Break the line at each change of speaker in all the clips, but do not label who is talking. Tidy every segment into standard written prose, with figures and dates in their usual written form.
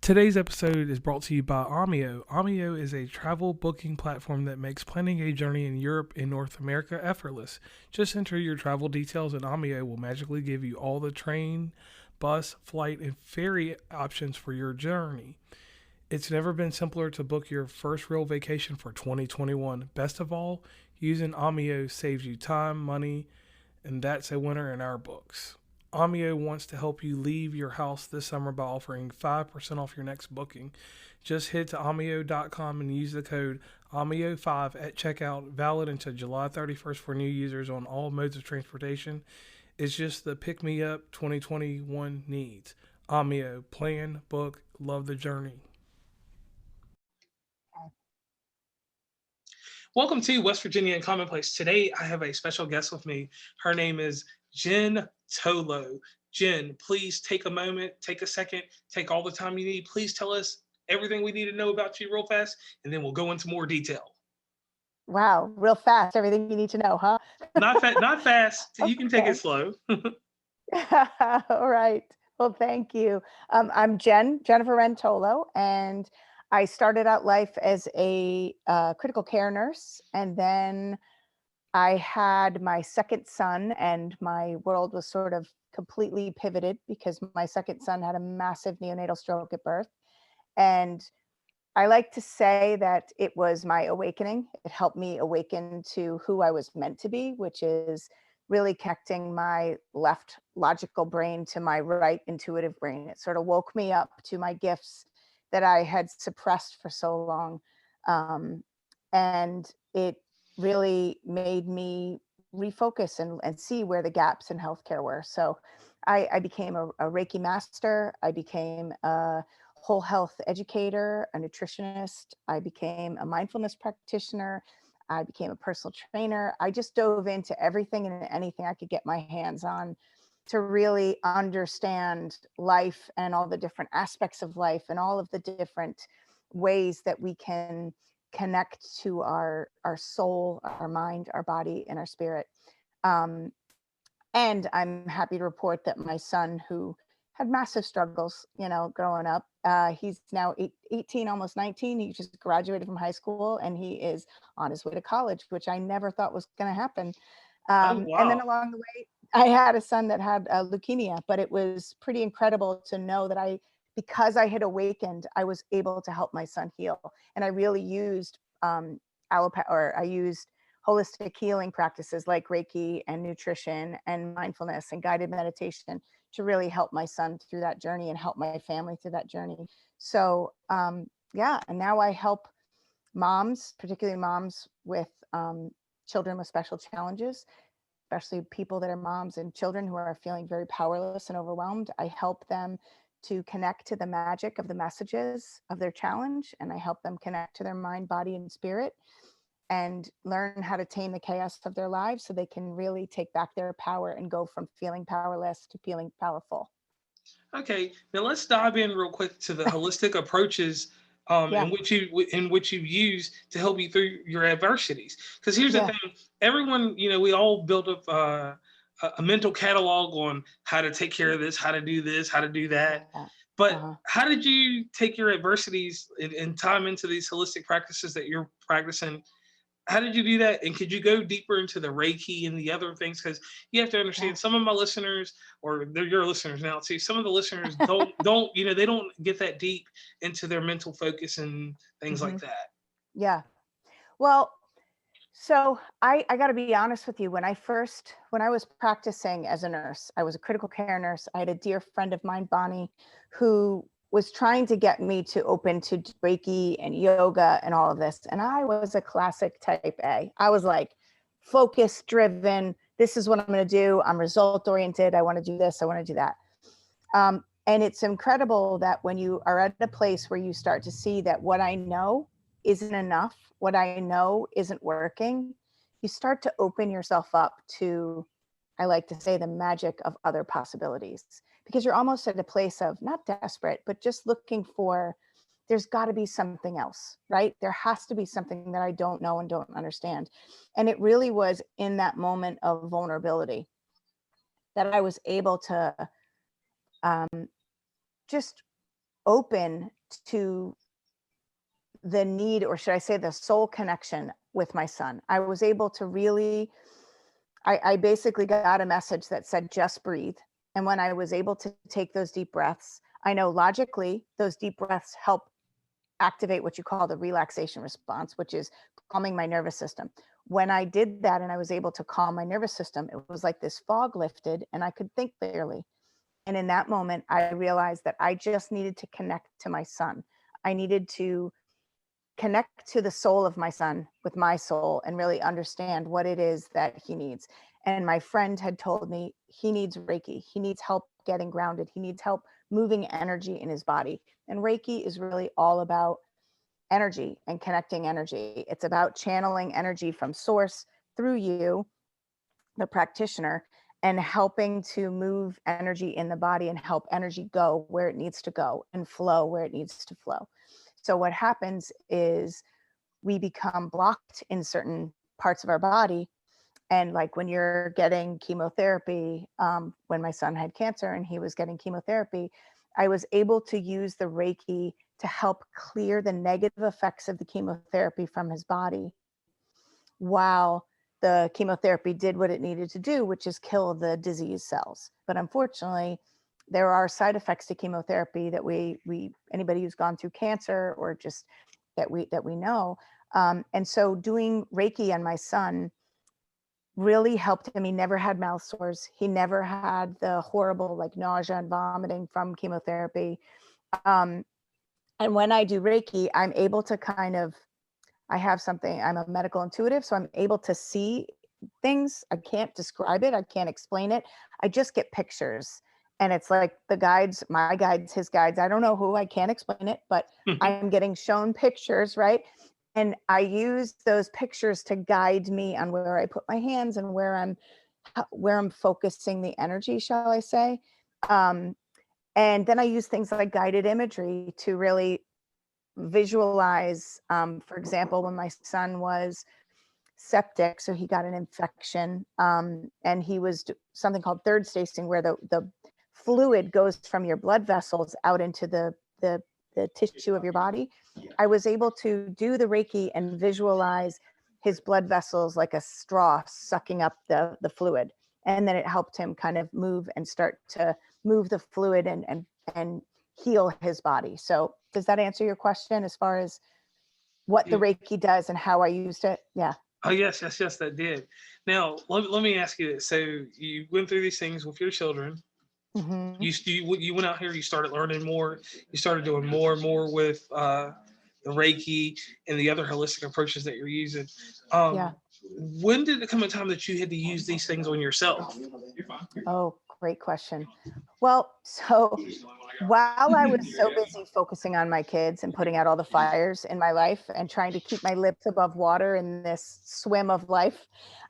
Today's episode is brought to you by Vimeo. Vimeo is a travel booking platform that makes planning a journey in Europe and North America effortless. Just enter your travel details and Vimeo will magically give you all the train, bus, flight, and ferry options for your journey. It's never been simpler to book your first real vacation for 2021. Best of all, using Vimeo saves you time, money, and that's a winner in our books. Amio wants to help you leave your house this summer by offering 5% off your next booking. Just head to amio.com and use the code AMIO5 at checkout, valid until July 31st for new users on all modes of transportation. It's just the pick-me-up 2021 needs. Amio, plan, book, love the journey. Welcome to West Virginia and Commonplace. Today I have a special guest with me. Her name is Wren Tolo. Jen, please take a moment, take a second, take all the time you need. Please tell us everything we need to know about you real fast, and then we'll go into more detail.
Wow, real fast, everything you need to know, huh?
Not fast. You can take it slow.
All right. Well, thank you. I'm Jennifer Wren Tolo, and I started out life as a critical care nurse, and then I had my second son, and my world was sort of completely pivoted because my second son had a massive neonatal stroke at birth. And I like to say that it was my awakening. It helped me awaken to who I was meant to be, which is really connecting my left logical brain to my right intuitive brain. It sort of woke me up to my gifts that I had suppressed for so long. And it really made me refocus and see where the gaps in healthcare were. So I became a Reiki master. I became a whole health educator, a nutritionist. I became a mindfulness practitioner. I became a personal trainer. I just dove into everything and anything I could get my hands on to really understand life and all the different aspects of life and all of the different ways that we can connect to our soul, our mind, our body, and our spirit. And I'm happy to report that my son, who had massive struggles, growing up, he's now 18, almost 19. He just graduated from high school and he is on his way to college, which I never thought was going to happen.
Oh, wow.
And then along the way, I had a son that had leukemia, but it was pretty incredible to know that because I had awakened, I was able to help my son heal. And I really used I used holistic healing practices like Reiki and nutrition and mindfulness and guided meditation to really help my son through that journey and help my family through that journey. So and now I help moms, particularly moms with children with special challenges, especially people that are moms and children who are feeling very powerless and overwhelmed. I help them to connect to the magic of the messages of their challenge, and I help them connect to their mind, body, and spirit, and learn how to tame the chaos of their lives so they can really take back their power and go from feeling powerless to feeling powerful.
Okay, now let's dive in real quick to the holistic approaches in which you use to help you through your adversities. Because here's the thing: everyone, we all build up a mental catalog on how to take care of this, how to do this, how to do that. But how did you take your adversities and time into these holistic practices that you're practicing? How did you do that? And could you go deeper into the Reiki and the other things? Because you have to understand, some of my listeners, or they're your listeners now too, some of the listeners don't they don't get that deep into their mental focus and things like that.
Yeah. Well, so I got to be honest with you. When I was practicing as a nurse, I was a critical care nurse. I had a dear friend of mine, Bonnie, who was trying to get me to open to Reiki and yoga and all of this. And I was a classic type A. I was like focus driven. This is what I'm going to do. I'm result oriented. I want to do this. I want to do that. And it's incredible that when you are at a place where you start to see that what I know isn't enough, what I know isn't working, you start to open yourself up to, I like to say, the magic of other possibilities, because you're almost at a place of not desperate, but just looking for, there's got to be something else, right? There has to be something that I don't know and don't understand. And it really was in that moment of vulnerability that I was able to just open to the need, or should I say the soul connection with my son. I was able to really, I basically got a message that said, just breathe. And when I was able to take those deep breaths, I know logically those deep breaths help activate what you call the relaxation response, which is calming my nervous system. When I did that and I was able to calm my nervous system, it was like this fog lifted and I could think clearly. And in that moment, I realized that I just needed to connect to my son. I needed to connect to the soul of my son with my soul and really understand what it is that he needs. And my friend had told me he needs Reiki. He needs help getting grounded. He needs help moving energy in his body. And Reiki is really all about energy and connecting energy. It's about channeling energy from source through you, the practitioner, and helping to move energy in the body and help energy go where it needs to go and flow where it needs to flow. So what happens is we become blocked in certain parts of our body. And like when you're getting chemotherapy, when my son had cancer and he was getting chemotherapy, I was able to use the Reiki to help clear the negative effects of the chemotherapy from his body while the chemotherapy did what it needed to do, which is kill the disease cells. But unfortunately, there are side effects to chemotherapy that we anybody who's gone through cancer or just that we know. And so doing Reiki on my son really helped him. He never had mouth sores. He never had the horrible like nausea and vomiting from chemotherapy. And when I do Reiki, I'm able to kind of, I'm a medical intuitive, so I'm able to see things. I can't describe it. I can't explain it. I just get pictures. And it's like the guides, my guides, his guides, I don't know who, I can't explain it, but I'm getting shown pictures, right? And I use those pictures to guide me on where I put my hands and where I'm focusing the energy, shall I say. And then I use things like guided imagery to really visualize, for example, when my son was septic, so he got an infection, and he was something called third staging, where the fluid goes from your blood vessels out into the tissue of your body. I was able to do the Reiki and visualize his blood vessels like a straw sucking up the fluid. And then it helped him kind of move and start to move the fluid and heal his body. So does that answer your question as far as what the Reiki does and how I used it? Yeah.
Oh, yes, that did. Now, let me ask you this. So you went through these things with your children.
Mm-hmm.
You went out here, you started learning more, you started doing more and more with the Reiki and the other holistic approaches that you're using.
Yeah.
When did it come a time that you had to use these things on yourself?
Oh, great question. Well, so while I was so busy focusing on my kids and putting out all the fires in my life and trying to keep my lips above water in this swim of life,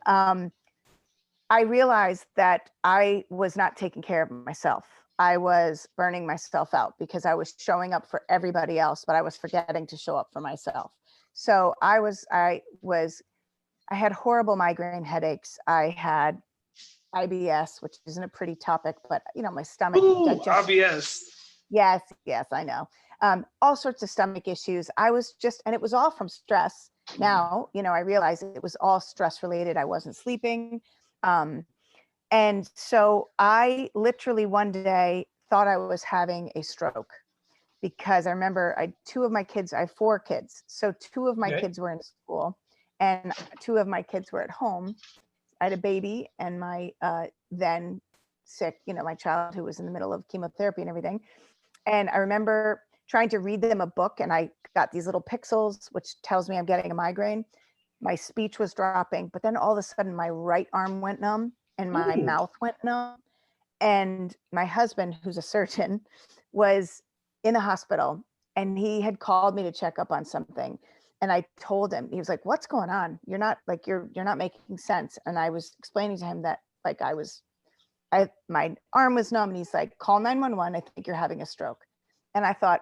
I realized that I was not taking care of myself. I was burning myself out because I was showing up for everybody else, but I was forgetting to show up for myself. So I had horrible migraine headaches. I had IBS, which isn't a pretty topic, but my stomach.
IBS.
Yes, I know. All sorts of stomach issues. And it was all from stress. Now, I realized it was all stress related. I wasn't sleeping. And so I literally one day thought I was having a stroke because I remember I have 4 kids. So 2 of my kids were in school and 2 of my kids were at home. I had a baby and my then sick, my child who was in the middle of chemotherapy and everything. And I remember trying to read them a book and I got these little pixels, which tells me I'm getting a migraine. My speech was dropping, but then all of a sudden my right arm went numb and my mouth went numb. And my husband, who's a surgeon, was in the hospital and he had called me to check up on something. And I told him, he was like, what's going on? You're not making sense. And I was explaining to him that my arm was numb and he's like, call 911. I think you're having a stroke. And I thought,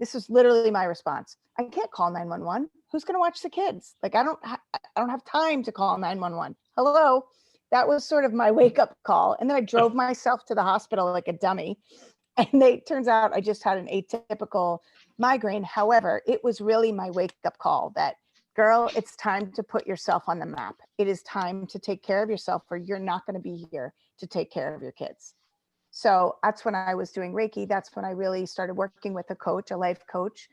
this is literally my response. I can't call 911. Who's going to watch the kids? Like, I don't have time to call 911. Hello. That was sort of my wake up call. And then I drove myself to the hospital like a dummy. And turns out I just had an atypical migraine. However, it was really my wake-up call that, girl, it's time to put yourself on the map. It is time to take care of yourself, or you're not going to be here to take care of your kids. So that's when I was doing Reiki. That's when I really started working with a coach, a life coach,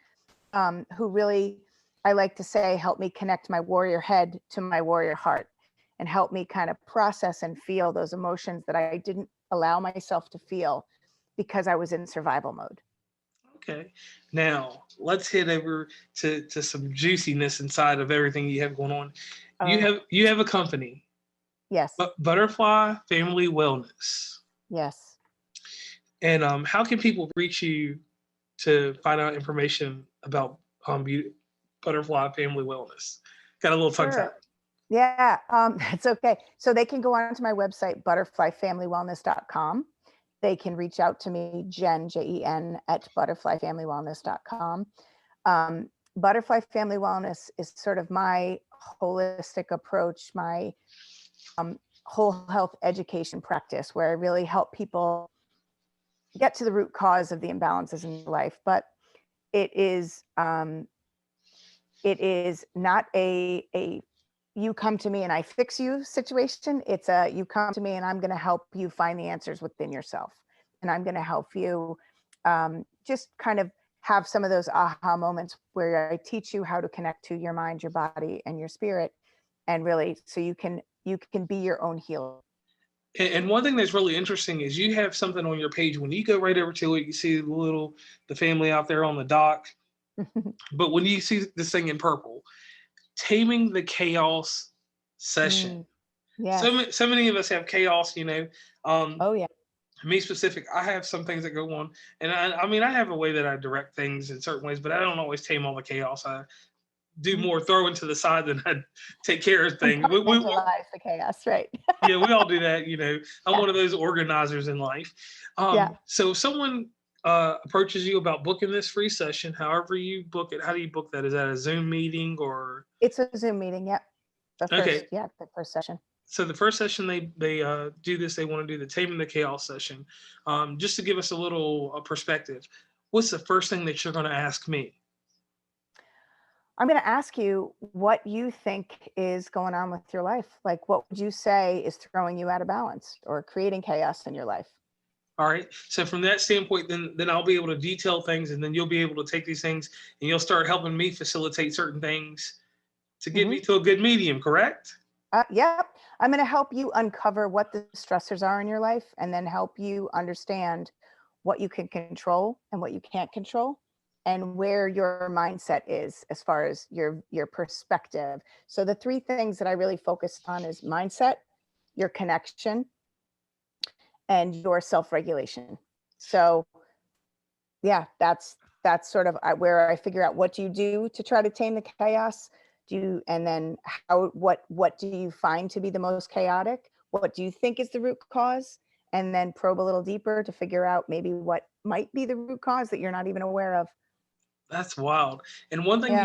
who really, I like to say, helped me connect my warrior head to my warrior heart, and help me kind of process and feel those emotions that I didn't allow myself to feel because I was in survival mode.
Okay. Now let's head over to some juiciness inside of everything you have going on. You have a company.
Yes.
Butterfly Family Wellness.
Yes.
And how can people reach you to find out information about Butterfly Family Wellness? Got a little tongue tied.
Yeah, it's okay. So they can go on to my website, butterflyfamilywellness.com. They can reach out to me, Jen, Jen, at butterflyfamilywellness.com. Butterfly Family Wellness is sort of my holistic approach, my whole health education practice, where I really help people get to the root cause of the imbalances in life. But it is not a you come to me and I fix you situation. It's a you come to me and I'm going to help you find the answers within yourself. And I'm going to help you just kind of have some of those aha moments where I teach you how to connect to your mind, your body, and your spirit. And really, so you can be your own healer.
And one thing that's really interesting is you have something on your page. When you go right over to it, you see the family out there on the dock. But when you see this thing in purple, taming the chaos session.
Yes.
So many of us have chaos,
Oh yeah.
Me specific, I have some things that go on, and I mean, I have a way that I direct things in certain ways, but I don't always tame all the chaos. I do more throwing to the side than I take care of things.
Compartmentalize the chaos, right?
Yeah, we all do that. I'm one of those organizers in life. So if someone approaches you about booking this free session, however you book it, how do you book that? Is that a Zoom meeting or?
It's a Zoom meeting. Yep. The first session.
So the first session they do this. They want to do the Taming the Chaos session. Just to give us a little perspective, what's the first thing that you're going to ask me?
I'm going to ask you what you think is going on with your life. Like, what would you say is throwing you out of balance or creating chaos in your life?
All right. So from that standpoint, then I'll be able to detail things, and then you'll be able to take these things and you'll start helping me facilitate certain things to get me to a good medium, correct?
Yep. I'm going to help you uncover what the stressors are in your life, and then help you understand what you can control and what you can't control, and where your mindset is as far as your perspective. So the three things that I really focus on is mindset, your connection, and your self-regulation. So yeah, that's sort of where I figure out what do you do to try to tame the chaos. And then what do you find to be the most chaotic? What do you think is the root cause? And then probe a little deeper to figure out maybe what might be the root cause that you're not even aware of.
That's wild. And one thing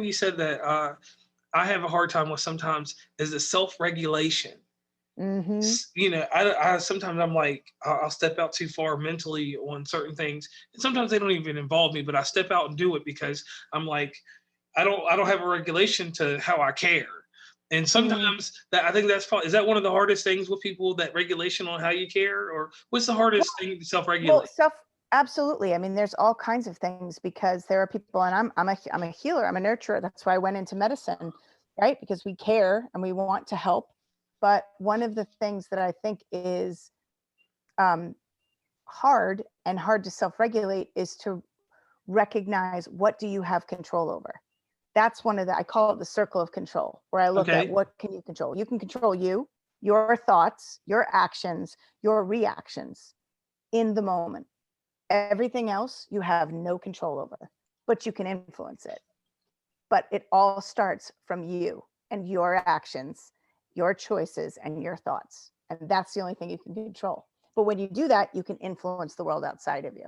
you said that I have a hard time with sometimes is the self-regulation. I sometimes I'm like, I'll step out too far mentally on certain things, and sometimes they don't even involve me, but I step out and do it because I'm like, I don't have a regulation to how I care. And sometimes I think that's probably, is that one of the hardest things with people, that regulation on how you care? Or what's the hardest thing to self-regulate?
Absolutely. I mean, there's all kinds of things, because there are people, and I'm a healer, I'm a nurturer. That's why I went into medicine, right? Because we care and we want to help. But one of the things that I think is hard to self-regulate is to recognize, what do you have control over? That's I call it the circle of control, where I look at what can you control. You can control your thoughts, your actions, your reactions in the moment. Everything else you have no control over, but you can influence it. But it all starts from you and your actions, your choices, and your thoughts. And that's the only thing you can control. But when you do that, you can influence the world outside of you.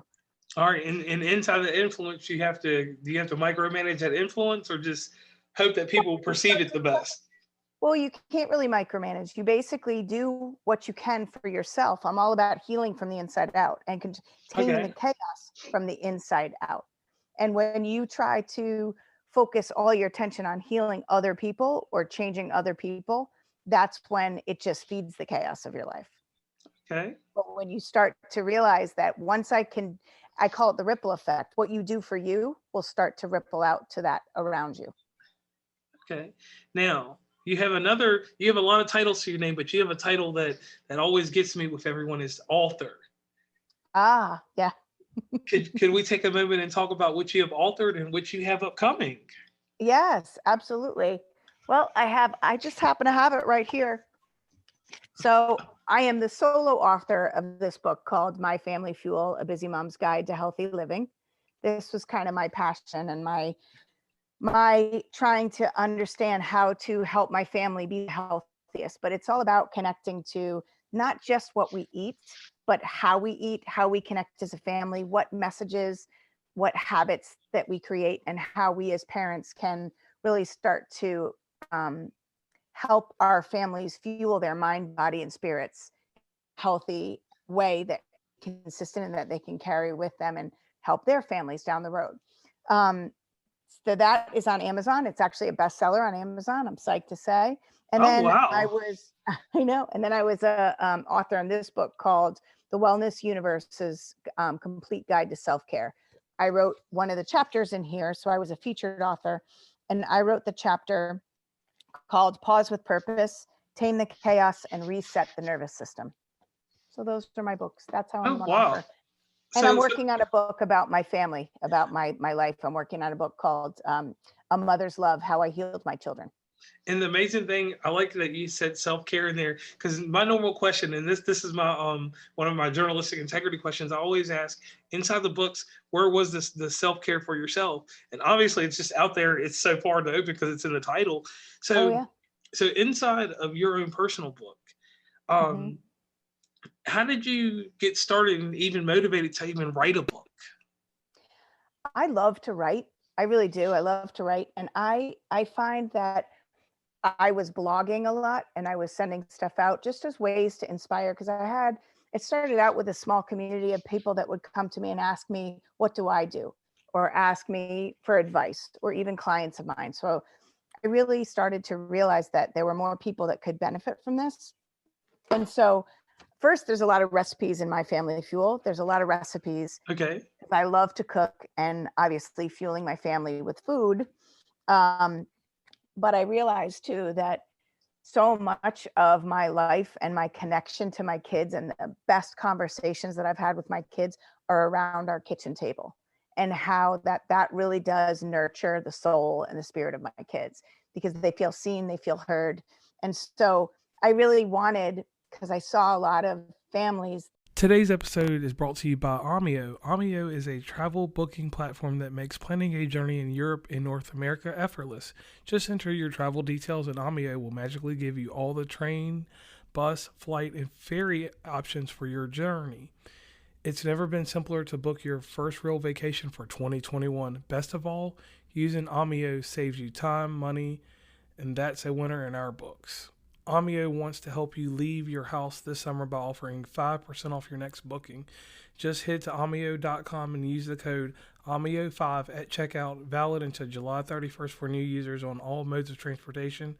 All right. And inside the influence, do you have to micromanage that influence, or just hope that people perceive it the best?
Well, you can't really micromanage. You basically do what you can for yourself. I'm all about healing from the inside out and containing the
Okay.
chaos from the inside out. And when you try to focus all your attention on healing other people or changing other people, that's when it just feeds the chaos of your life.
Okay.
But when you start to realize that I call it the ripple effect. What you do for you will start to ripple out to that around you.
Okay. Now you have a lot of titles to your name, but you have a title that always gets me with everyone is author.
Ah, yeah.
Could we take a moment and talk about what you have authored and what you have upcoming?
Yes, absolutely. Well, I just happen to have it right here. So I am the solo author of this book called My Family Fuel, A Busy Mom's Guide to Healthy Living. This was kind of my passion and my trying to understand how to help my family be healthiest. But it's all about connecting to not just what we eat, but how we eat, how we connect as a family, what messages, what habits that we create, and how we as parents can really start to um, help our families fuel their mind, body, and spirits healthy way that consistent and that they can carry with them and help their families down the road. Um, so that is on Amazon. It's actually a bestseller on Amazon. I'm psyched to say. And
Oh
then I
wow.
was, I know, and then I was a author on this book called The Wellness Universe's Complete Guide to Self-Care. I wrote one of the chapters in here. So I was a featured author and I wrote the chapter called Pause with Purpose, Tame the Chaos and Reset the Nervous System. So those are my books. That's how
Oh
I'm an
wow.
author. And I'm
So
working on a book about my family, about my life. I'm working on a book called A Mother's Love, How I Healed My Children.
and the amazing thing, I like that you said self care in there because my normal question, and this is my one of my journalistic integrity questions. I always ask inside the books, where was this the self care for yourself? And obviously, it's just out there. It's so far to open because it's in the title.
Oh,
So
yeah.
so inside of your own personal book,
Hmm.
um, how did you get started and even motivated to even write a book?
I love to write. I really do. I love to write. And I find that I was blogging a lot and I was sending stuff out just as ways to inspire because it started out with a small community of people that would come to me and ask me, what do I do? Or ask me for advice, or even clients of mine. So I really started to realize that there were more people that could benefit from this. And so, first, there's a lot of recipes in My Family Fuel. There's a lot of recipes.
Okay.
I love to cook and obviously fueling my family with food. Um, but I realized too that so much of my life and my connection to my kids and the best conversations that I've had with my kids are around our kitchen table, and how that really does nurture the soul and the spirit of my kids because they feel seen, they feel heard. And so I really wanted, because I saw a lot of families.
Today's episode is brought to you by Vimeo. Vimeo is a travel booking platform that makes planning a journey in Europe and North America effortless. Just enter your travel details and Vimeo will magically give you all the train, bus, flight, and ferry options for your journey. It's never been simpler to book your first real vacation for 2021. Best of all, using Vimeo saves you time, money, and that's a winner in our books. Vimeo wants to help you leave your house this summer by offering 5% off your next booking. Just head to Vimeo.com and use the code Vimeo5 at checkout, valid until July 31st for new users on all modes of transportation.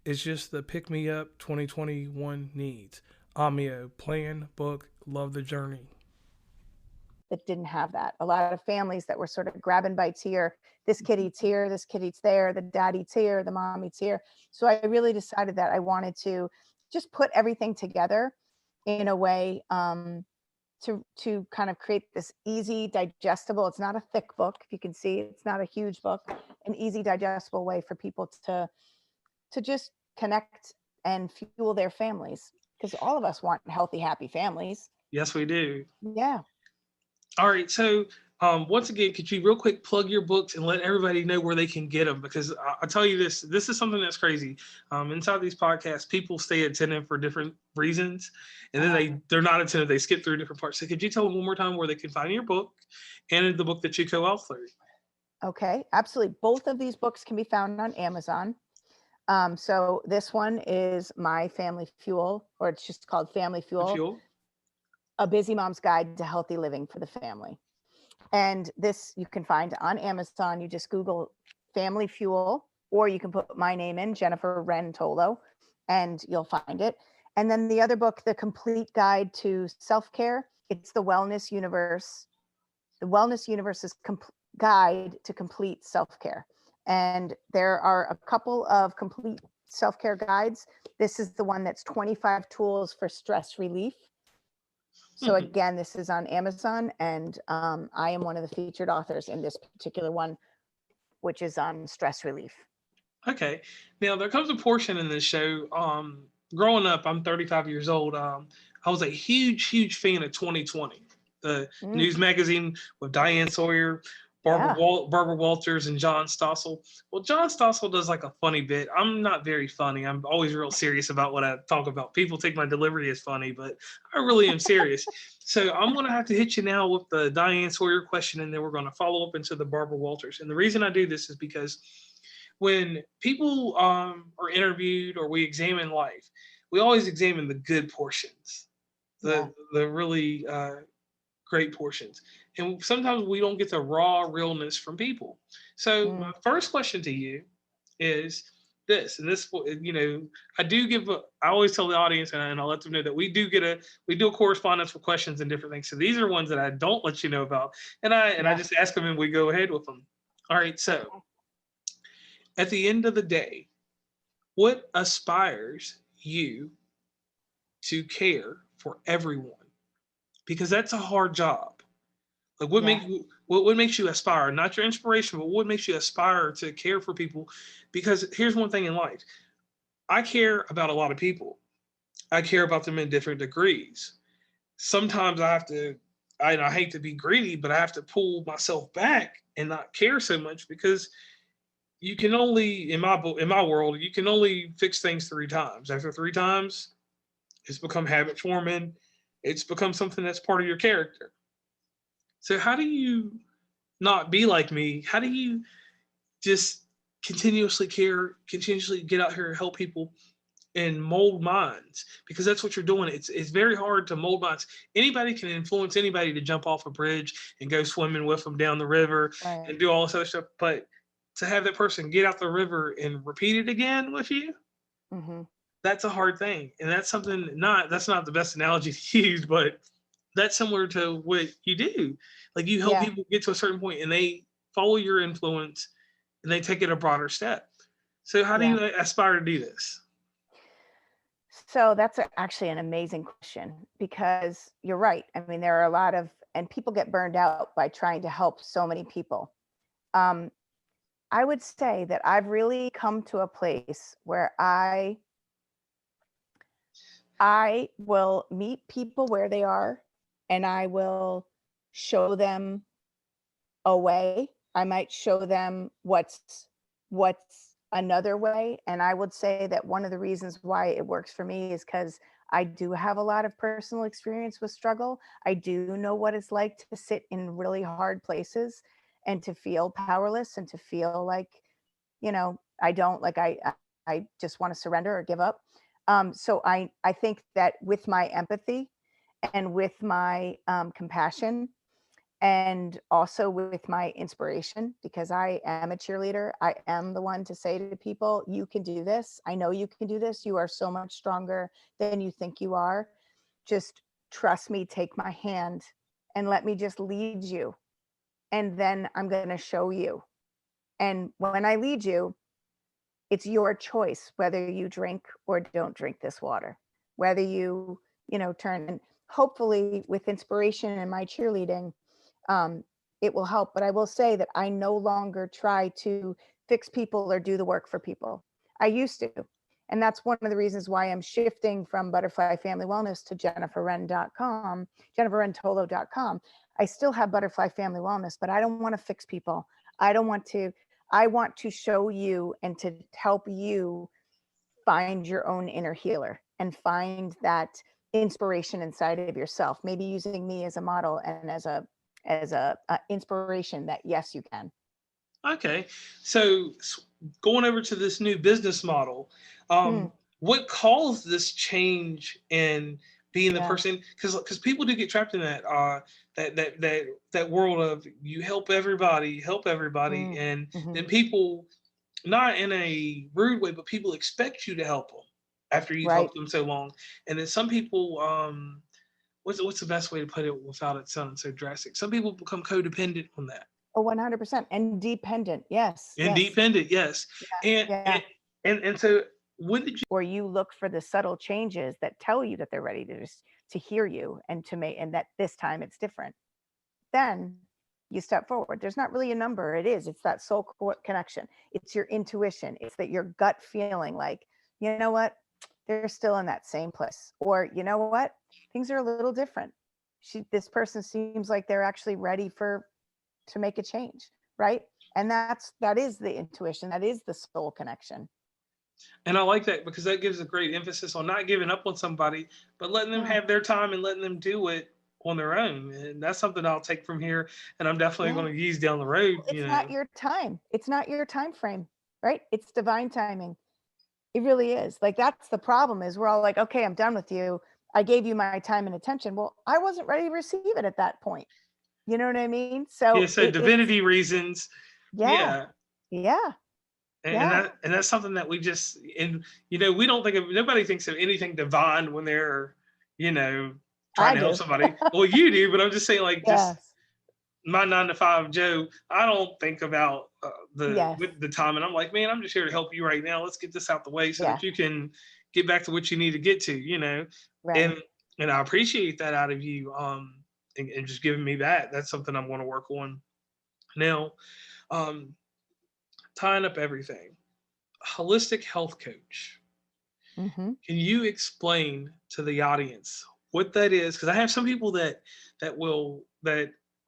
It's just the pick me up 2021 needs. Vimeo, plan, book, love the journey.
That didn't have that. A lot of families that were sort of grabbing bites here. This kid eats here, this kid eats there, the dad eats here, the mom eats here. So I really decided that I wanted to just put everything together in a way to kind of create this easy, digestible. It's not a thick book. If you can see, it's not a huge book. An easy, digestible way for people to just connect and fuel their families, because all of us want healthy, happy families.
Yes, we do.
Yeah.
All right. So, once again, could you real quick plug your books and let everybody know where they can get them? Because I tell you this is something that's crazy. Inside these podcasts, people stay attentive for different reasons, and then they're not attentive. They skip through different parts. So, could you tell them one more time where they can find your book and the book that you co-authored?
Okay, absolutely. Both of these books can be found on Amazon. So this one is My Family Fuel, or it's just called Family
The
Fuel,
fuel.
A Busy Mom's Guide to Healthy Living for the Family. And this you can find on Amazon. You just Google Family Fuel, or you can put my name in, Jennifer Wren Tolo, and you'll find it. And then the other book, The Complete Guide to Self-Care, it's The Wellness Universe. The Wellness Universe's Guide to Complete Self-Care. And there are a couple of complete self-care guides. This is the one that's 25 tools for stress relief. So again, this is on Amazon, and I am one of the featured authors in this particular one, which is on stress relief.
Okay. Now there comes a portion in this show. Growing up, I'm 35 years old. I was a huge fan of 2020, the news magazine with Diane Sawyer, Barbara Walters, and John Stossel. Well, John Stossel does like a funny bit. I'm not very funny. I'm always real serious about what I talk about. People take my delivery as funny, but I really am serious. So I'm going to have to hit you now with the Diane Sawyer question, and then we're going to follow up into the Barbara Walters. And the reason I do this is because when people are interviewed or we examine life, we always examine the good portions, the really great portions. And sometimes we don't get the raw realness from people. So my first question to you is this, and this, I always tell the audience, and I'll let them know that we do a correspondence with questions and different things. So these are ones that I don't let you know about, and I just ask them and we go ahead with them. All right, so at the end of the day, what aspires you to care for everyone? Because that's a hard job. Like what makes you aspire? Not your inspiration, but what makes you aspire to care for people? Because here's one thing in life. I care about a lot of people. I care about them in different degrees. Sometimes I hate to be greedy, but I have to pull myself back and not care so much because you can only, in my world, you can only fix things 3 times. After 3 times, it's become habit forming. It's become something that's part of your character. So how do you not be like me? How do you just continuously care, continuously get out here and help people and mold minds? Because that's what you're doing. It's very hard to mold minds. Anybody can influence anybody to jump off a bridge and go swimming with them down the river and do all this other stuff. But to have that person get out the river and repeat it again with you, that's a hard thing. And that's something that's not the best analogy to use, but that's similar to what you do. Like you help people get to a certain point and they follow your influence and they take it a broader step. So how do you aspire to do this?
So that's actually an amazing question, because you're right. I mean, there are and people get burned out by trying to help so many people. I would say that I've really come to a place where I will meet people where they are, and I will show them a way. I might show them what's another way. And I would say that one of the reasons why it works for me is because I do have a lot of personal experience with struggle. I do know what it's like to sit in really hard places and to feel powerless and to feel like, I just want to surrender or give up. So I think that with my empathy and with my compassion, and also with my inspiration, because I am a cheerleader, I am the one to say to people, you can do this. I know you can do this. You are so much stronger than you think you are. Just trust me, take my hand, and let me just lead you. And then I'm going to show you. And when I lead you, it's your choice whether you drink or don't drink this water, whether you turn. And hopefully with inspiration and my cheerleading, it will help. But I will say that I no longer try to fix people or do the work for people. I used to. And that's one of the reasons why I'm shifting from Butterfly Family Wellness to JenniferWren.com, JenniferWrenTolo.com. I still have Butterfly Family Wellness, but I don't want to fix people. I want to show you and to help you find your own inner healer and find that inspiration inside of yourself, maybe using me as a model and as a inspiration that yes, you can.
Okay. So going over to this new business model,
Hmm.
what caused this change in being the
Yeah.
person? Because people do get trapped in that world of you help everybody,
Mm.
and
Hmm.
then people, not in a rude way, but people expect you to help them after you've
Right.
helped them so long. And then some people, what's the best way to put it without it sounding so drastic? Some people become codependent on that.
Oh, 100%. And dependent. Yes. Yes.
Independent, yes. And
Yeah.
and and so when did you
Or you look for the subtle changes that tell you that they're ready to hear you and to make, and that this time it's different. Then you step forward. There's not really a number. It's that soul connection. It's your intuition. It's that your gut feeling like, you know what? They're still in that same place. Or, you know what? Things are a little different. This person seems like they're actually ready to make a change, right? And that is the intuition. That is the soul connection.
and I like that because that gives a great emphasis on not giving up on somebody, but letting them
No.
have their time and letting them do it on their own. And that's something I'll take from here, and I'm definitely
Yeah.
going to use down the road,
It's not your time. It's not your time frame, right? It's divine timing. It really is. Like that's the problem is we're all like, okay, I'm done with you. I gave you my time and attention. Well, I wasn't ready to receive it at that point. You know what I mean?
Yeah,
So
so divinity reasons.
yeah,
Yeah.
yeah,
And
yeah.
that's something that we just, and we don't think of, nobody thinks of anything divine when they're, trying
I
to help
do.
somebody. Well, you do, but I'm just saying, like, just
Yes.
my 9 to 5 Joe, I don't think about the
Yes.
with the time, and I'm like, man, I'm just here to help you right now. Let's get this out the way so
Yeah.
that you can get back to what you need to get to. And
Right.
and I appreciate that out of you, and just giving me that. That's something I'm going to work on now. Um, tying up everything, holistic health coach.
Mm-hmm.
Can you explain to the audience what that is? Because I have some people that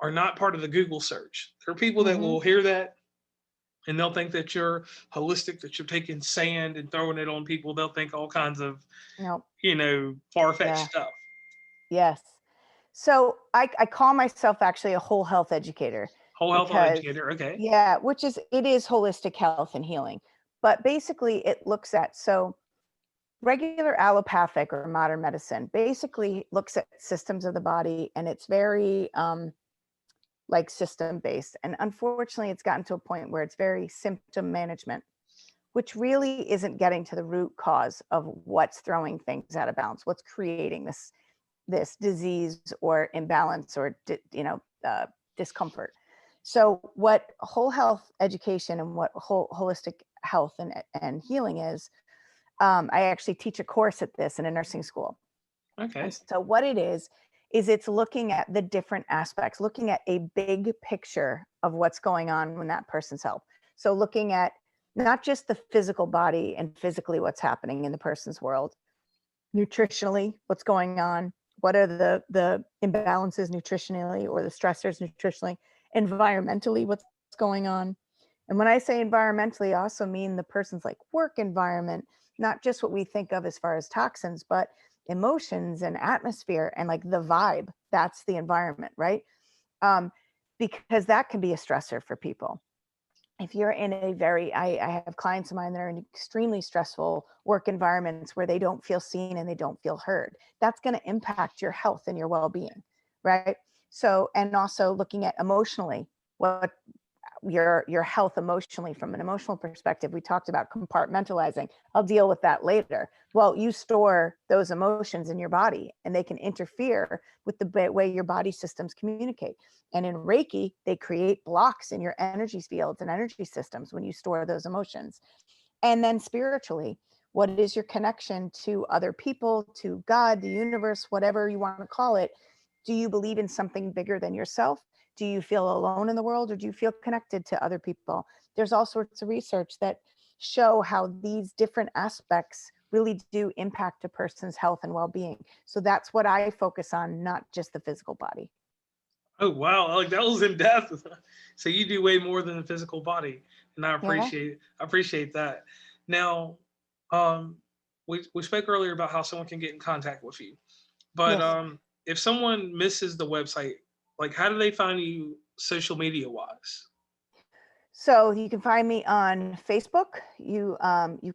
are not part of the Google search. There are people that
Mm-hmm.
will hear that and they'll think that you're holistic, that you're taking sand and throwing it on people. They'll think all kinds of,
No.
far fetched
Yeah.
stuff.
Yes. So I call myself actually a whole health educator
Whole health
because
educator. Okay.
yeah, it is holistic health and healing. But basically it looks at so regular allopathic or modern medicine basically looks at systems of the body and it's very like system based. And unfortunately, it's gotten to a point where it's very symptom management, which really isn't getting to the root cause of what's throwing things out of balance, what's creating this disease or imbalance or discomfort. So what whole health education and what holistic health and healing is, I actually teach a course at this in a nursing school. And
Okay.
so what it is it's looking at the different aspects, looking at a big picture of what's going on in that person's health. So looking at not just the physical body and physically what's happening in the person's world, nutritionally, what's going on, what are the imbalances nutritionally or the stressors nutritionally, environmentally, what's going on. And when I say environmentally, I also mean the person's like work environment, not just what we think of as far as toxins, but emotions and atmosphere and like the vibe. That's the environment, right? Um, because that can be a stressor for people. If you're in a I have clients of mine that are in extremely stressful work environments where they don't feel seen and they don't feel heard, that's going to impact your health and your well-being, right? So, and also looking at emotionally, what your health emotionally from an emotional perspective. We talked about compartmentalizing. I'll deal with that later. Well, you store those emotions in your body and they can interfere with the way your body systems communicate. And in Reiki, they create blocks in your energy fields and energy systems when you store those emotions. And then spiritually, what is your connection to other people, to God, the universe, whatever you want to call it? Do you believe in something bigger than yourself? Do you feel alone in the world or do you feel connected to other people? There's all sorts of research that show how these different aspects really do impact a person's health and well-being. So that's what I focus on, not just the physical body.
Oh wow, like that was in depth. So you do way more than the physical body, and
Yeah.
I appreciate that. Now, um, we spoke earlier about how someone can get in contact with you, but
Yes.
if someone misses the website, like how do they find you social media wise?
So you can find me on Facebook. You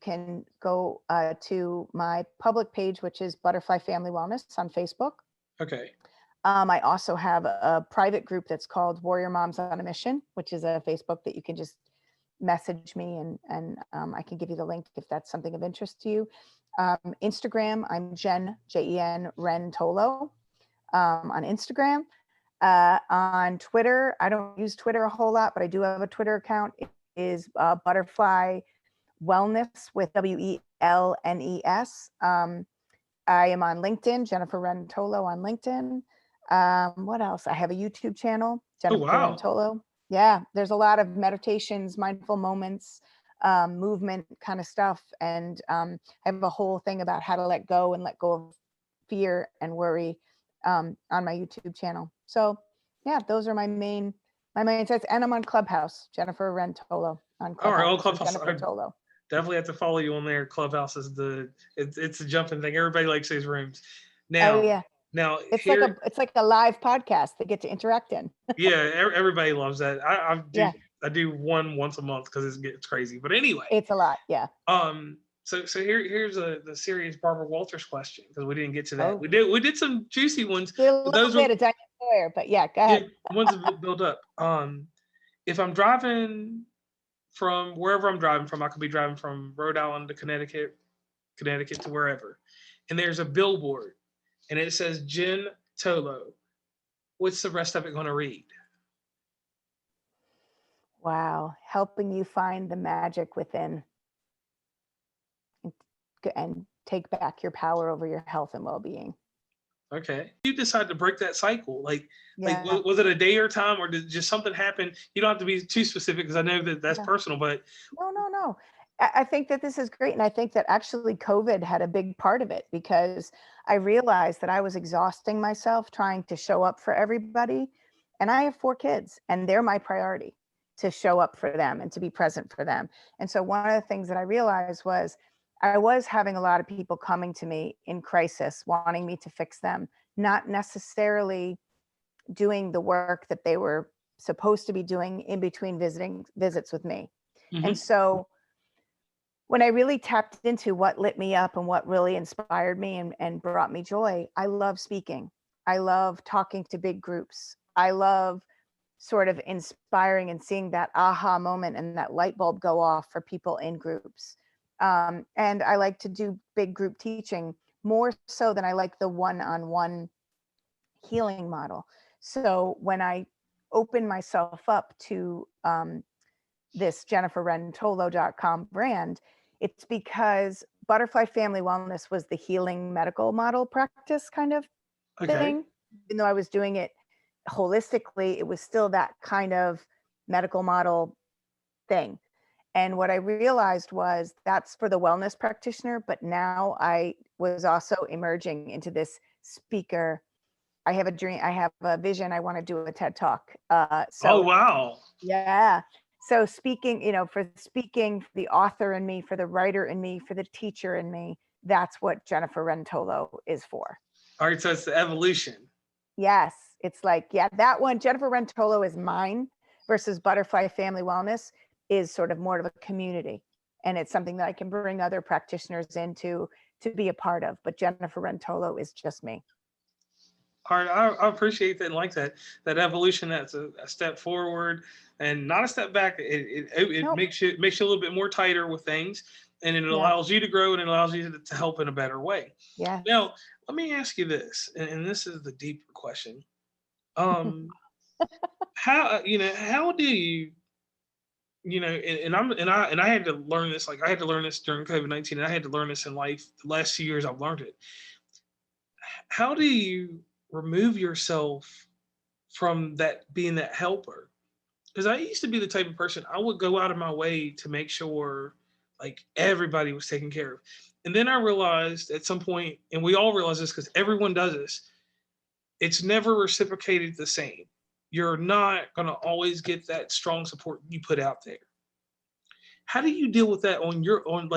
can go to my public page, which is Butterfly Family Wellness on Facebook.
Okay.
I also have a private group that's called Warrior Moms on a Mission, which is a Facebook that you can just message me, and I can give you the link if that's something of interest to you. Instagram, I'm Jen, Jen, Wren Tolo on Instagram. On Twitter, I don't use Twitter a whole lot, but I do have a Twitter account. It is Butterfly Wellness with WELNES. I am on LinkedIn, Jennifer Wren Tolo on LinkedIn. What else? I have a YouTube channel, Jennifer Wren Tolo. Yeah, there's a lot of meditations, mindful moments, movement kind of stuff. And I have a whole thing about how to let go and let go of fear and worry on my YouTube channel. So yeah, those are my main sites. And I'm on Clubhouse, Jennifer Wren Tolo on Clubhouse.
All right, Clubhouse.
Jennifer Tolo.
Definitely have to follow you on there. Clubhouse is it's a jumping thing. Everybody likes these rooms. Now,
oh yeah.
Now
it's like a live podcast they get to interact in.
Yeah, everybody loves that. I do one once a month because it's crazy. But anyway,
it's a lot. Yeah.
So here's the serious Barbara Walters question, because we didn't get to that. Oh. We did some juicy ones.
A little bit of Diane Sawyer, but yeah, go ahead.
Yeah, ones that build up. If I'm driving from wherever I'm driving from, I could be driving from Rhode Island to Connecticut to wherever, and there's a billboard, and it says Jen Tolo. What's the rest of it going to read?
Wow, helping you find the magic within and take back your power over your health and well-being.
Okay. You decide to break that cycle. Like was it a day or time, or did just something happen? You don't have to be too specific, because I know that's personal, but
no. I think that this is great. And I think that actually COVID had a big part of it, because I realized that I was exhausting myself trying to show up for everybody. And I have 4 kids, and they're my priority, to show up for them and to be present for them. And so one of the things that I realized was I was having a lot of people coming to me in crisis, wanting me to fix them, not necessarily doing the work that they were supposed to be doing in between visits with me. Mm-hmm. And so when I really tapped into what lit me up and what really inspired me and brought me joy, I love speaking. I love talking to big groups. I love sort of inspiring and seeing that aha moment and that light bulb go off for people in groups. And I like to do big group teaching more so than I like the one-on-one healing model. So when I open myself up to this JenniferWrenTolo.com brand, it's because Butterfly Family Wellness was the healing medical model practice kind of thing. Even though I was doing it holistically, it was still that kind of medical model thing. And what I realized was that's for the wellness practitioner, but now I was also emerging into this speaker. I have a dream, I have a vision, I want to do a TED Talk.
Oh, wow.
Yeah. So speaking, for the author in me, for the writer in me, for the teacher in me, that's what Jennifer Wren Tolo is for.
All right, so it's the evolution.
Yes. It's like, that one, Jennifer Wren Tolo is mine, versus Butterfly Family Wellness is sort of more of a community. And it's something that I can bring other practitioners into to be a part of. But Jennifer Wren Tolo is just me.
All right, I appreciate that and like that evolution. That's a step forward and not a step back. It nope. makes you a little bit more tighter with things, and it allows you to grow, and it allows you to help in a better way.
Yeah.
Now, let me ask you this, and this is the deeper question. How do you, and I had to learn this. Like I had to learn this during COVID-19, and I had to learn this in life. The last 2 years, I've learned it. How do you remove yourself from that being that helper? Because I used to be the type of person, I would go out of my way to make sure like everybody was taken care of. And then I realized at some point, and we all realize this because everyone does this, it's never reciprocated the same. You're not going to always get that strong support you put out there. How do you deal with that on your own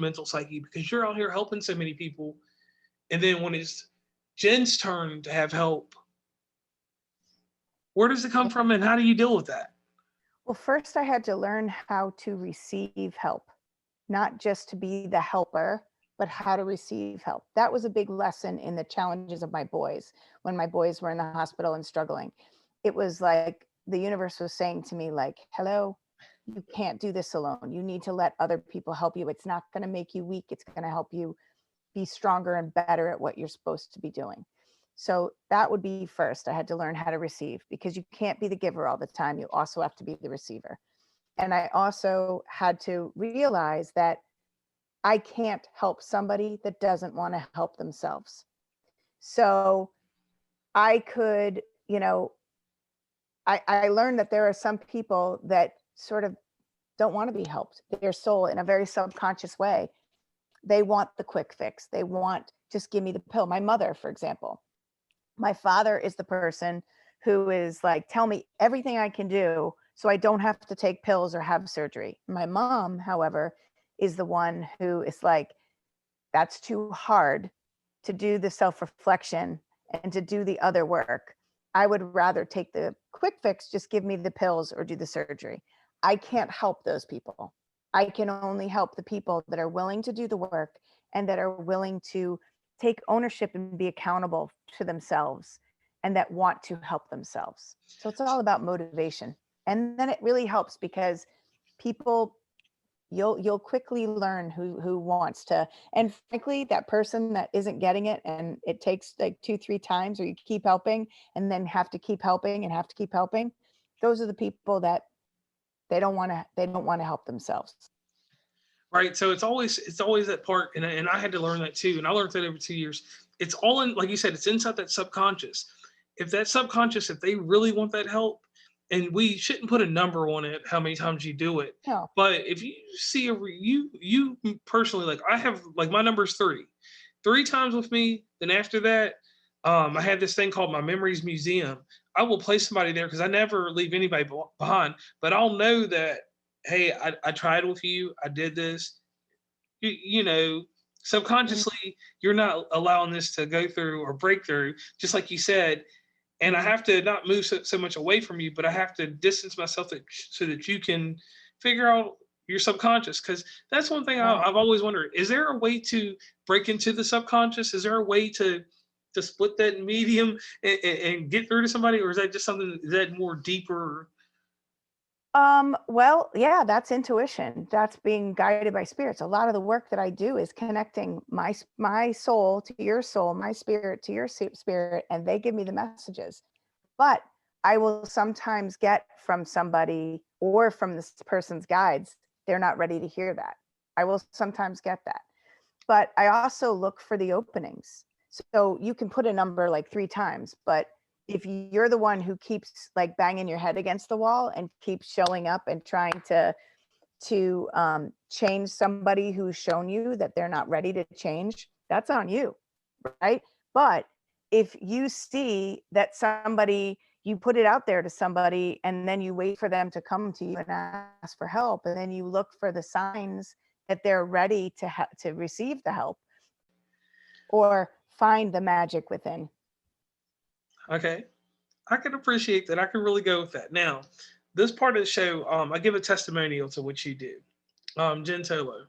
mental psyche? Because you're out here helping so many people, and then when it's Jen's turn to have help, where does it come from, and how do you deal with that?
Well, first I had to learn how to receive help, not just to be the helper, but how to receive help. That was a big lesson in the challenges of my boys when my boys were in the hospital and struggling. It was like the universe was saying to me, like, hello, you can't do this alone. You need to let other people help you. It's not going to make you weak. It's going to help you be stronger and better at what you're supposed to be doing. So that would be first. I had to learn how to receive, because you can't be the giver all the time. You also have to be the receiver. And I also had to realize that I can't help somebody that doesn't want to help themselves. So I could, I learned that there are some people that sort of don't want to be helped. Their soul, in a very subconscious way, they want the quick fix. They want, just give me the pill. My mother, for example, my father is the person who is like, tell me everything I can do so I don't have to take pills or have surgery. My mom, however, is the one who is like, that's too hard to do the self-reflection and to do the other work. I would rather take the quick fix, just give me the pills or do the surgery. I can't help those people. I can only help the people that are willing to do the work and that are willing to take ownership and be accountable to themselves and that want to help themselves. So it's all about motivation. And then it really helps because people, you'll quickly learn who wants to. And frankly, that person that isn't getting it and it takes like 2-3 times, or you keep helping and then have to keep helping and have to keep helping, those are the people that they don't want to help themselves.
Right. So it's always that part, and I had to learn that too, and I learned that over 2 years. It's all in, like you said, it's inside that subconscious. If that subconscious, if they really want that help, and we shouldn't put a number on it, how many times you do it,
No.
but if you see you personally, like I have, like my number's three times with me. Then after that, I have this thing called my memories museum. I will place somebody there because I never leave anybody behind, but I'll know that, hey, I tried with you. I did this. You know,
Mhm.
subconsciously, you're not allowing this to go through or break through, just like you said. And I
Mhm.
have to not move so much away from you, but I have to distance myself so that you can figure out your subconscious. Because that's one thing
Right.
I've always wondered: is there a way to break into the subconscious? Is there a way to split that medium and get through to somebody, or is that just something that more deeper?
Well, yeah, that's intuition. That's being guided by spirits. A lot of the work that I do is connecting my soul to your soul, my spirit to your spirit, and they give me the messages. But I will sometimes get from somebody or from this person's guides, they're not ready to hear that. I will sometimes get that. But I also look for the openings. So you can put a number like 3 times, but if you're the one who keeps like banging your head against the wall and keeps showing up and trying to change somebody who's shown you that they're not ready to change, that's on you, right? But if you see that somebody, you put it out there to somebody and then you wait for them to come to you and ask for help, and then you look for the signs that they're ready to receive the help or find the magic within.
Okay, I can appreciate that. I can really go with that. Now, this part of the show, I give a testimonial to what you do. Jen Tolo,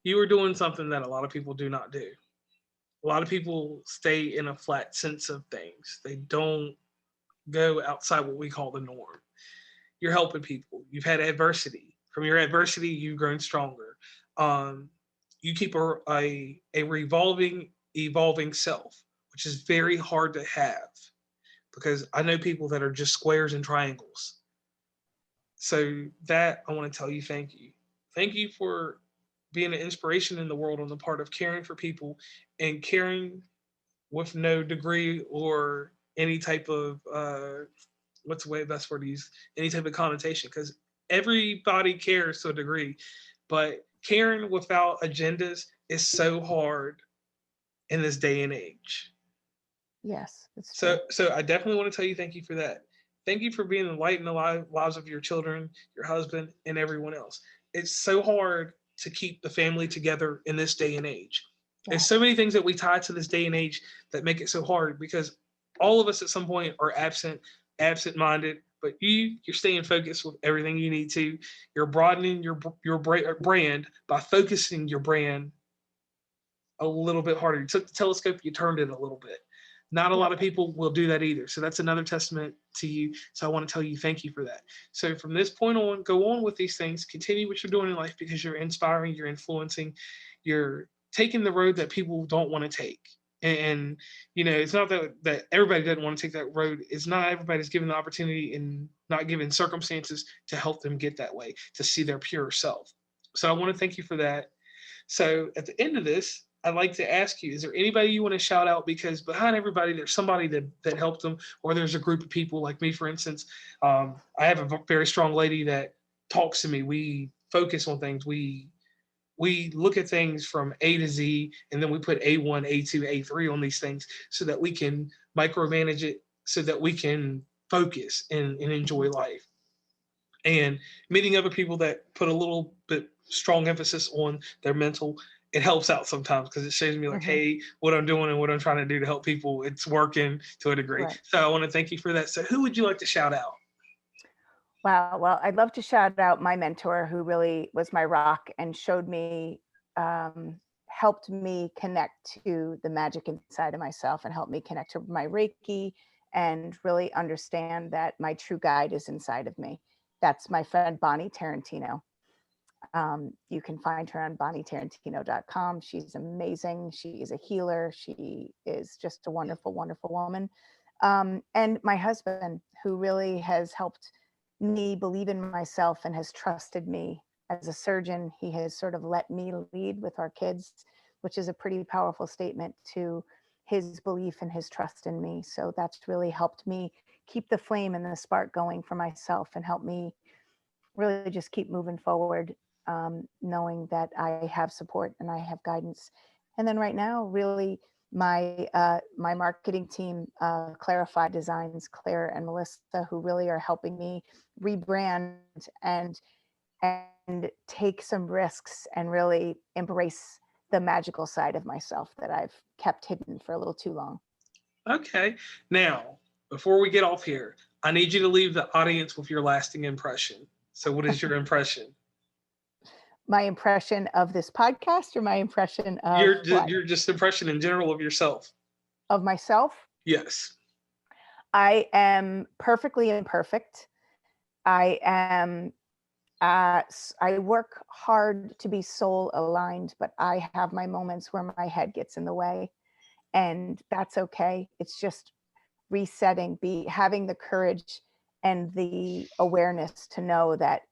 you are doing something that a lot of people do not do. A lot of people stay in a flat sense of things. They don't go outside what we call the norm. You're helping people. You've had adversity. From your adversity, you've grown stronger. Um, you keep a revolving, evolving self, which is very hard to have because I know people that are just squares and triangles. So that I want to tell you thank you. Thank you for being an inspiration in the world on the part of caring for people and caring with no degree or any type of what's the way best word to use, any type of connotation, because everybody cares to a degree, but caring without agendas is so hard in this day and age.
Yes, it's true.
So I definitely want to tell you thank you for that. Thank you for being the light in the lives of your children, your husband, and everyone else. It's so hard to keep the family together in this day and age. There's so
Yes.
many things that we tie to this day and age that make it so hard because all of us at some point are absent minded, but you're staying focused with everything you need to. You're broadening your brand by focusing your brand a little bit harder. You took the telescope, you turned it a little bit. Not a lot of people will do that either. So that's another testament to you. So I want to tell you thank you for that. So from this point on, go on with these things. Continue what you're doing in life because you're inspiring, you're influencing, you're taking the road that people don't want to take. And you know, it's not that everybody doesn't want to take that road. It's not everybody's given the opportunity and not given circumstances to help them get that way, to see their pure self. So I want to thank you for that. So at the end of this, I'd like to ask you, is there anybody you want to shout out? Because behind everybody, there's somebody that helped them, or there's a group of people like me, for instance. I have a very strong lady that talks to me. We focus on things. We look at things from A to Z, and then we put A1, A2, A3 on these things so that we can micromanage it, so that we can focus and enjoy life. And meeting other people that put a little bit strong emphasis on their mental, it helps out sometimes because it shows me like, hey, what I'm doing and what I'm trying to do to help people, it's working to a degree. Right. So I want to thank you for that. So who would you like to shout out?
Wow. Well, I'd love to shout out my mentor who really was my rock and showed me, helped me connect to the magic inside of myself and helped me connect to my Reiki and really understand that my true guide is inside of me. That's my friend, Bonnie Tarantino. You can find her on bonnietarantino.com. She's amazing. She is a healer. She is just a wonderful, wonderful woman. And my husband, who really has helped me believe in myself and has trusted me as a surgeon. He has sort of let me lead with our kids, which is a pretty powerful statement to his belief and his trust in me. So that's really helped me keep the flame and the spark going for myself and help me really just keep moving forward, knowing that I have support and I have guidance. And then right now, really my marketing team, Clarify Designs, Claire and Melissa, who really are helping me rebrand and take some risks and really embrace the magical side of myself that I've kept hidden for a little too long.
Okay. Now, before we get off here, I need you to leave the audience with your lasting impression. So what is your impression?
My impression of this podcast or my impression of
your just impression in general of yourself?
Of myself?
Yes.
I am perfectly imperfect. I work hard to be soul aligned, but I have my moments where my head gets in the way, and that's okay. It's just resetting, having the courage and the awareness to know that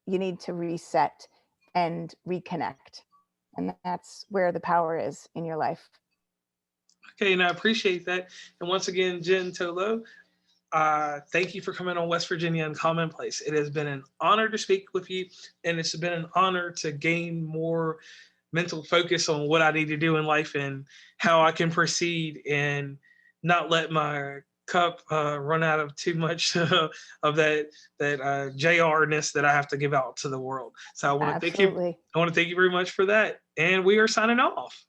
you need to reset and reconnect. And that's where the power is in your life.
Okay, and I appreciate that. And once again, Jen Tolo, thank you for coming on West Virginia and Commonplace. It has been an honor to speak with you, and it's been an honor to gain more mental focus on what I need to do in life and how I can proceed and not let my cup run out of too much of that JR-ness that I have to give out to the world. So I want to thank you. I want to thank you very much for that. And we are signing off.